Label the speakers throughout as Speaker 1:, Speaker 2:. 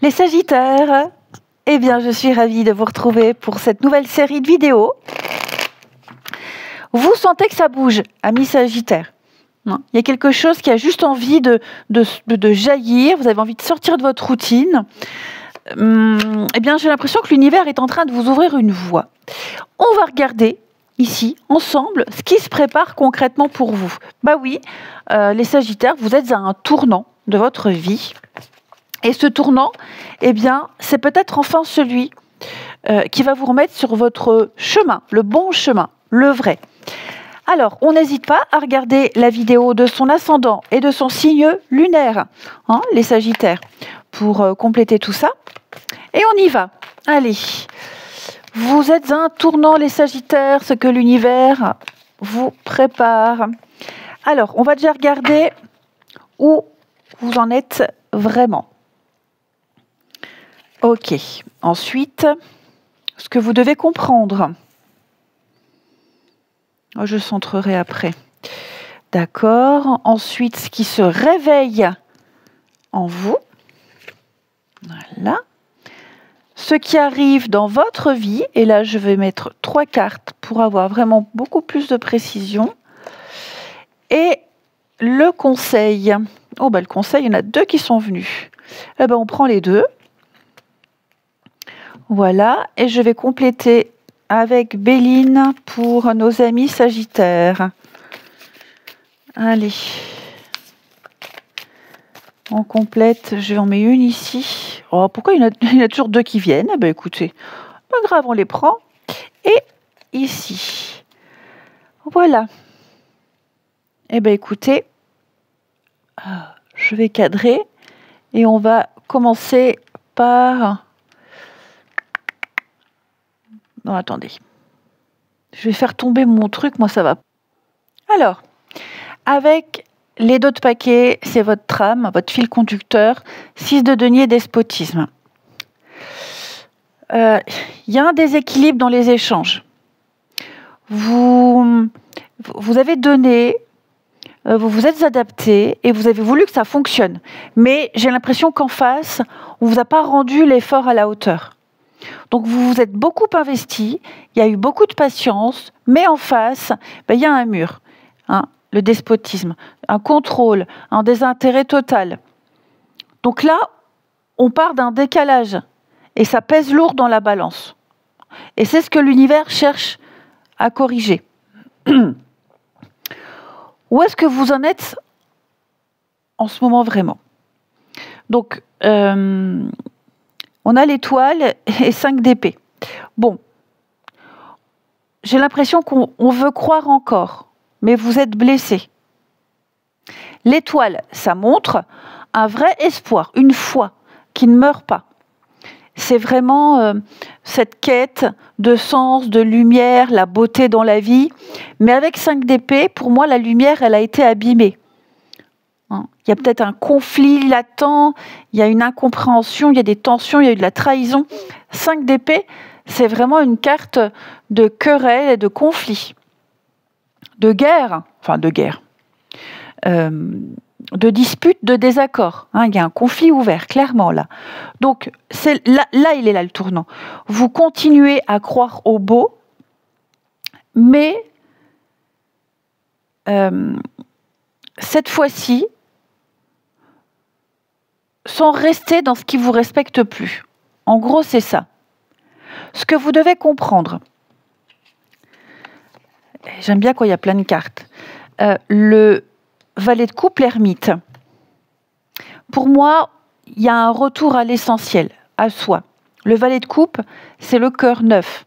Speaker 1: Les Sagittaires, eh bien je suis ravie de vous retrouver pour cette nouvelle série de vidéos. Vous sentez que ça bouge, amis Sagittaires. Il y a quelque chose qui a juste envie de jaillir, vous avez envie de sortir de votre routine. Eh bien j'ai l'impression que l'univers est en train de vous ouvrir une voie. On va regarder ici, ensemble, ce qui se prépare concrètement pour vous. Bah oui, les Sagittaires, vous êtes à un tournant de votre vie. Et ce tournant, eh bien, c'est peut-être enfin celui qui va vous remettre sur votre chemin, le bon chemin, le vrai. Alors, on n'hésite pas à regarder la vidéo de son ascendant et de son signe lunaire, hein, les Sagittaires, pour compléter tout ça. Et on y va. Allez, vous êtes un tournant, les Sagittaires, ce que l'univers vous prépare. Alors, on va déjà regarder où vous en êtes vraiment. Ok. Ensuite, ce que vous devez comprendre. Je centrerai après. D'accord. Ensuite, ce qui se réveille en vous. Voilà. Ce qui arrive dans votre vie. Et là, je vais mettre 3 cartes pour avoir vraiment beaucoup plus de précision. Et le conseil. Oh, le conseil, il y en a 2 qui sont venus. Eh ben, on prend les 2. Voilà. Et je vais compléter avec Béline pour nos amis Sagittaires. Allez. On complète. Je en mets une ici. Oh, pourquoi il y en a toujours 2 qui viennent? Eh bien, écoutez, pas grave, on les prend. Et ici. Voilà. Eh bien, écoutez, je vais cadrer et on va commencer par... Non, attendez. Je vais faire tomber mon truc, moi ça va. Alors, avec les 2 de paquet, c'est votre trame, votre fil conducteur, 6 de denier, despotisme. Il y a un déséquilibre dans les échanges. Vous avez donné, vous vous êtes adapté et vous avez voulu que ça fonctionne. Mais j'ai l'impression qu'en face, on ne vous a pas rendu l'effort à la hauteur. Donc vous vous êtes beaucoup investi, il y a eu beaucoup de patience, mais en face, il y a un mur, hein, le despotisme, un contrôle, un désintérêt total. Donc là, on part d'un décalage et ça pèse lourd dans la balance. Et c'est ce que l'univers cherche à corriger. Où est-ce que vous en êtes en ce moment vraiment? Donc, on a l'étoile et 5 d'épée. Bon, j'ai l'impression qu'on veut croire encore, mais vous êtes blessé. L'étoile, ça montre un vrai espoir, une foi qui ne meurt pas. C'est vraiment cette quête de sens, de lumière, la beauté dans la vie. Mais avec 5 d'épée, pour moi, la lumière, elle a été abîmée. Il y a peut-être un conflit latent, il y a une incompréhension, il y a des tensions, il y a eu de la trahison. 5 d'épée, c'est vraiment une carte de querelle et de conflit, de guerre, de dispute, de désaccord. Il y a un conflit ouvert, clairement là. Donc là, il est là le tournant. Vous continuez à croire au beau, mais cette fois-ci, sans rester dans ce qui ne vous respecte plus. En gros, c'est ça. Ce que vous devez comprendre, j'aime bien quand il y a plein de cartes, le valet de coupe, l'ermite. Pour moi, il y a un retour à l'essentiel, à soi. Le valet de coupe, c'est le cœur neuf.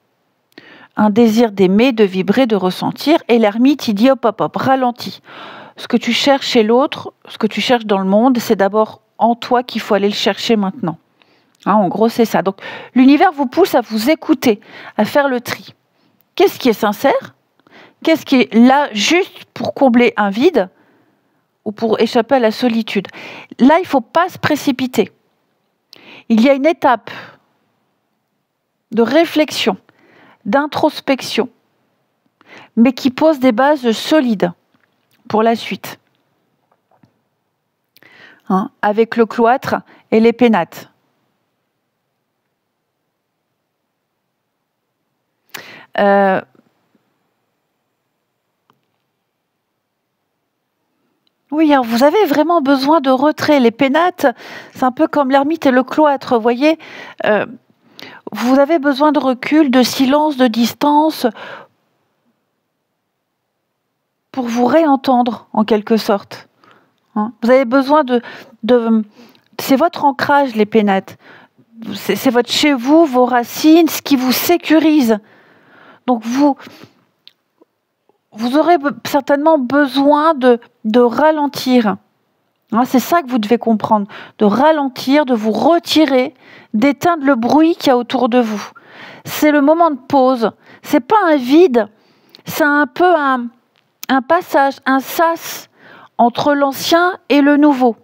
Speaker 1: Un désir d'aimer, de vibrer, de ressentir. Et l'ermite, il dit hop, hop, hop, ralentis. Ce que tu cherches chez l'autre, ce que tu cherches dans le monde, c'est d'abord en toi qu'il faut aller le chercher maintenant. En gros, c'est ça. Donc, l'univers vous pousse à vous écouter, à faire le tri. Qu'est-ce qui est sincère? Qu'est-ce qui est là juste pour combler un vide ou pour échapper à la solitude? Là, il ne faut pas se précipiter. Il y a une étape de réflexion, d'introspection, mais qui pose des bases solides pour la suite. Avec le cloître et les pénates. Euh, oui, alors vous avez vraiment besoin de retrait. Les pénates, c'est un peu comme l'ermite et le cloître, vous voyez. Vous avez besoin de recul, de silence, de distance pour vous réentendre, en quelque sorte. Hein, vous avez besoin c'est votre ancrage, les pénates. C'est votre chez vous, vos racines, ce qui vous sécurise. Donc vous aurez certainement besoin de ralentir. Hein, c'est ça que vous devez comprendre. De ralentir, de vous retirer, d'éteindre le bruit qu'il y a autour de vous. C'est le moment de pause. C'est pas un vide, c'est un peu un passage, un sas entre l'ancien et le nouveau.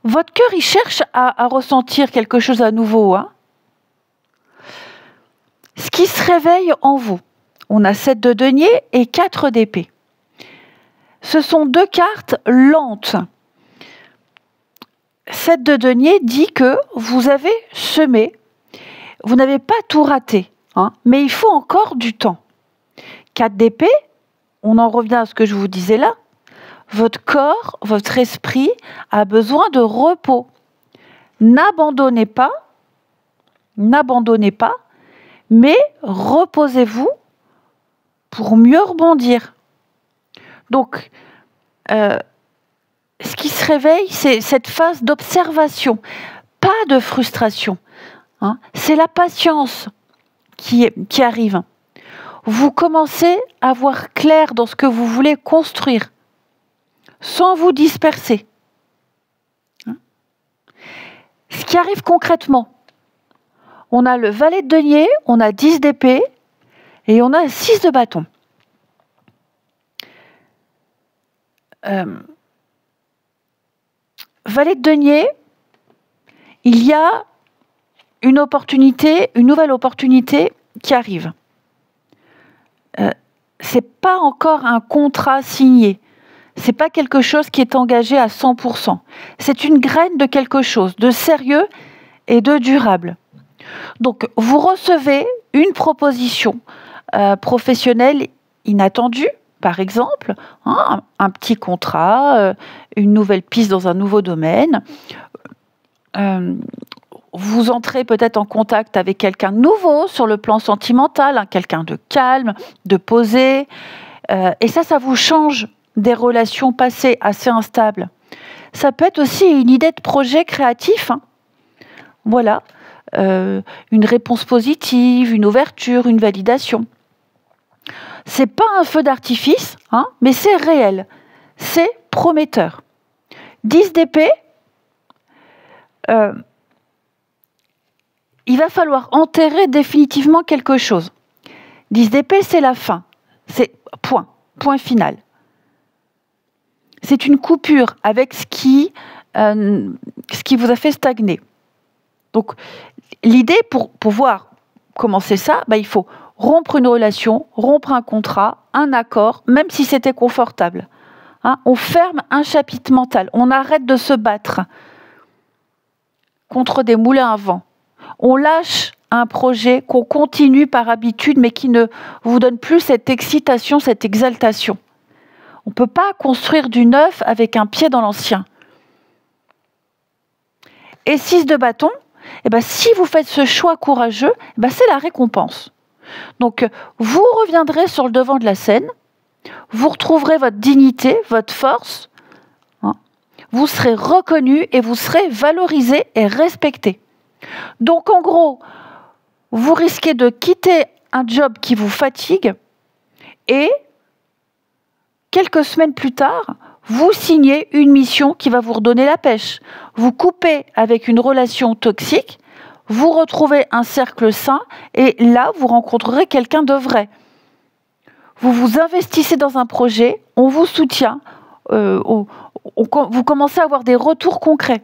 Speaker 1: Votre cœur, il cherche à ressentir quelque chose à nouveau. Hein. Ce qui se réveille en vous. On a 7 de denier et 4 d'épée. Ce sont 2 cartes lentes. 7 de denier dit que vous avez semé, vous n'avez pas tout raté, hein, mais il faut encore du temps. 4 d'épée, on en revient à ce que je vous disais là. Votre corps, votre esprit a besoin de repos. N'abandonnez pas, mais reposez-vous pour mieux rebondir. Donc, ce qui se réveille, c'est cette phase d'observation, pas de frustration. Hein. C'est la patience qui arrive. Vous commencez à voir clair dans ce que vous voulez construire, sans vous disperser. Hein. Ce qui arrive concrètement, on a le valet de denier, on a 10 d'épée et on a 6 de bâton. Valet de denier, il y a une nouvelle opportunité qui arrive. C'est pas encore un contrat signé. C'est pas quelque chose qui est engagé à 100%. C'est une graine de quelque chose de sérieux et de durable. Donc, vous recevez une proposition professionnelle inattendue, par exemple, hein, un petit contrat, une nouvelle piste dans un nouveau domaine. Vous entrez peut-être en contact avec quelqu'un de nouveau sur le plan sentimental, hein, quelqu'un de calme, de posé. Et ça vous change des relations passées assez instables. Ça peut être aussi une idée de projet créatif. Hein. Voilà. Une réponse positive, une ouverture, une validation. C'est pas un feu d'artifice, hein, mais c'est réel. C'est prometteur. 10 d'épée, il va falloir enterrer définitivement quelque chose. 10 d'épée, c'est la fin. C'est point final. C'est une coupure avec ce qui vous a fait stagner. Donc, l'idée, pour pouvoir commencer ça, il faut rompre une relation, rompre un contrat, un accord, même si c'était confortable. Hein, on ferme un chapitre mental. On arrête de se battre contre des moulins à vent. On lâche un projet qu'on continue par habitude, mais qui ne vous donne plus cette excitation, cette exaltation. On ne peut pas construire du neuf avec un pied dans l'ancien. Et 6 de bâton, si vous faites ce choix courageux, c'est la récompense. Donc, vous reviendrez sur le devant de la scène, vous retrouverez votre dignité, votre force, hein, vous serez reconnu et vous serez valorisé et respecté. Donc, en gros, vous risquez de quitter un job qui vous fatigue et, quelques semaines plus tard, vous signez une mission qui va vous redonner la pêche. Vous coupez avec une relation toxique, vous retrouvez un cercle sain et là, vous rencontrerez quelqu'un de vrai. Vous vous investissez dans un projet, on vous soutient, vous commencez à avoir des retours concrets.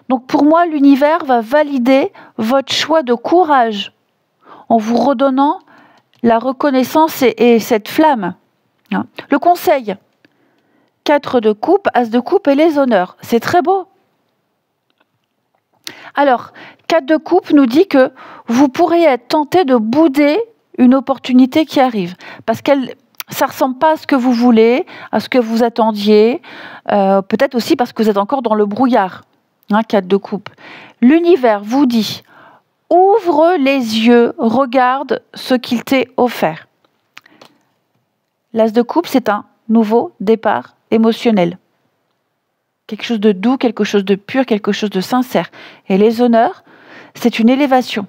Speaker 1: Donc pour moi, l'univers va valider votre choix de courage en vous redonnant la reconnaissance et cette flamme. Le conseil, 4 de coupe, as de coupe et les honneurs. C'est très beau. Alors, 4 de coupe nous dit que vous pourriez être tenté de bouder une opportunité qui arrive. Parce qu'elle, ça ne ressemble pas à ce que vous voulez, à ce que vous attendiez. Peut-être aussi parce que vous êtes encore dans le brouillard. 4 de coupe. L'univers vous dit, ouvre les yeux, regarde ce qu'il t'est offert. L'as de coupe, c'est un nouveau départ émotionnel. Quelque chose de doux, quelque chose de pur, quelque chose de sincère. Et les honneurs, c'est une élévation.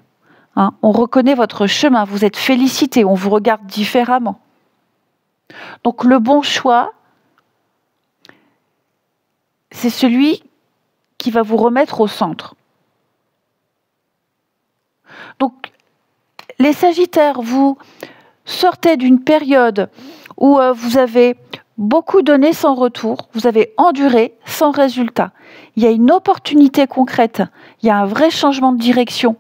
Speaker 1: On reconnaît votre chemin, vous êtes félicité, on vous regarde différemment. Donc le bon choix, c'est celui qui va vous remettre au centre. Donc les Sagittaires, vous sortez d'une période où vous avez beaucoup donné sans retour, vous avez enduré sans résultat. Il y a une opportunité concrète, il y a un vrai changement de direction.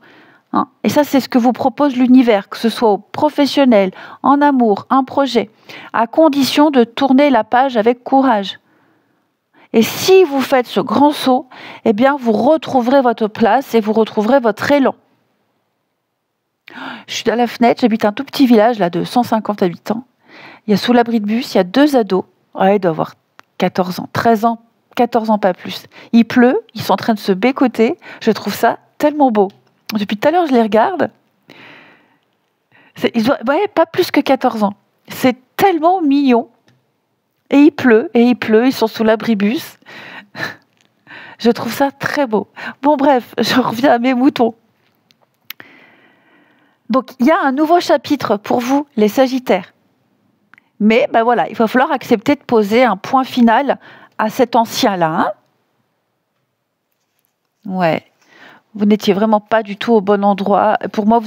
Speaker 1: Et ça, c'est ce que vous propose l'univers, que ce soit au professionnel, en amour, un projet, à condition de tourner la page avec courage. Et si vous faites ce grand saut, eh bien, vous retrouverez votre place et vous retrouverez votre élan. Je suis à la fenêtre, j'habite un tout petit village là, de 150 habitants. Il y a sous l'abri de bus, il y a 2 ados. Ouais, ils doivent avoir 14 ans, 13 ans, 14 ans, pas plus. Il pleut, ils sont en train de se bécoter. Je trouve ça tellement beau. Depuis tout à l'heure, je les regarde. Pas plus que 14 ans. C'est tellement mignon. Et il pleut, ils sont sous l'abribus. Je trouve ça très beau. Bon, bref, je reviens à mes moutons. Donc, il y a un nouveau chapitre pour vous, les Sagittaires. Mais, voilà, il va falloir accepter de poser un point final à cet ancien-là. Ouais. Vous n'étiez vraiment pas du tout au bon endroit. Pour moi, vous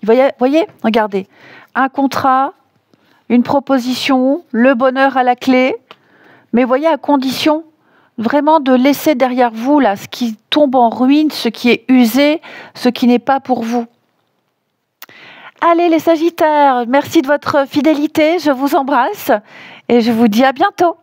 Speaker 1: voyez, regardez, un contrat, une proposition, le bonheur à la clé, mais voyez, à condition vraiment de laisser derrière vous là, ce qui tombe en ruine, ce qui est usé, ce qui n'est pas pour vous. Allez les Sagittaires, merci de votre fidélité, je vous embrasse et je vous dis à bientôt.